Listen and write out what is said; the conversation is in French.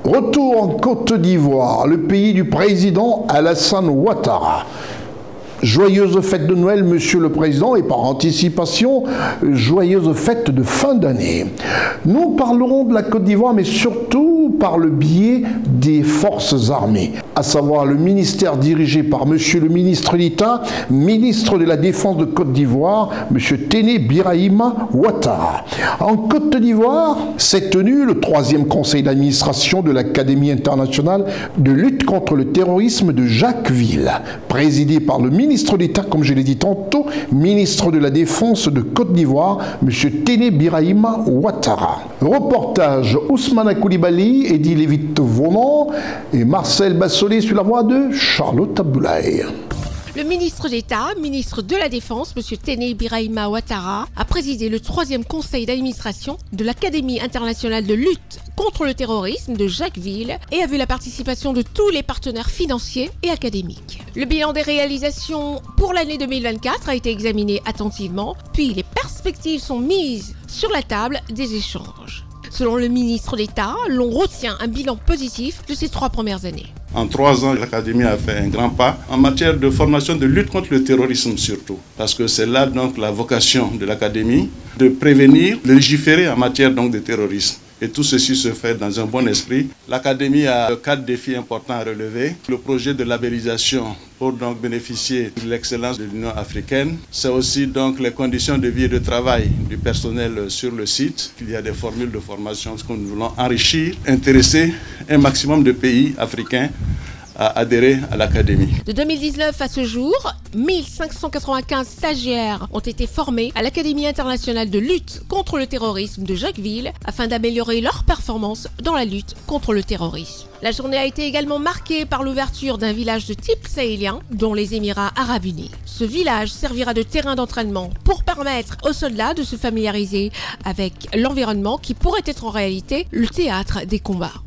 Retour en Côte d'Ivoire, le pays du président Alassane Ouattara. Joyeuse fête de Noël, Monsieur le Président, et par anticipation, joyeuse fête de fin d'année. Nous parlerons de la Côte d'Ivoire, mais surtout par le biais des forces armées, à savoir le ministère dirigé par Monsieur le ministre d'État, ministre de la Défense de Côte d'Ivoire, Monsieur Téné Birahima Ouattara. En Côte d'Ivoire s'est tenu le 3e conseil d'administration de l'Académie internationale de lutte contre le terrorisme de Jacquesville, présidé par le ministre d'État, comme je l'ai dit tantôt, ministre de la Défense de Côte d'Ivoire, M. Téné Birahima Ouattara. Reportage Ousmane Koulibaly, Eddy Lévite-Vonan et Marcel Bassolé sur la voix de Charlotte Abdoulaye. Le ministre d'État, ministre de la Défense, M. Téné Birahima Ouattara, a présidé le 3e conseil d'administration de l'Académie internationale de lutte contre le terrorisme de Jacquesville et a vu la participation de tous les partenaires financiers et académiques. Le bilan des réalisations pour l'année 2024 a été examiné attentivement, puis les perspectives sont mises sur la table des échanges. Selon le ministre d'État, l'on retient un bilan positif de ces 3 premières années. En 3 ans, l'Académie a fait un grand pas en matière de formation de lutte contre le terrorisme surtout. Parce que c'est là donc la vocation de l'Académie, de prévenir, de légiférer en matière donc de terrorisme. Et tout ceci se fait dans un bon esprit. L'Académie a 4 défis importants à relever. Le projet de labellisation pour donc bénéficier de l'excellence de l'Union africaine. C'est aussi donc les conditions de vie et de travail du personnel sur le site. Il y a des formules de formation que nous voulons enrichir, intéresser un maximum de pays africains à adhérer à l'Académie. De 2019 à ce jour, 1595 stagiaires ont été formés à l'Académie internationale de lutte contre le terrorisme de Jacquesville afin d'améliorer leurs performances dans la lutte contre le terrorisme. La journée a été également marquée par l'ouverture d'un village de type sahélien, dont les Émirats arabes unis. Ce village servira de terrain d'entraînement pour permettre aux soldats de se familiariser avec l'environnement qui pourrait être en réalité le théâtre des combats.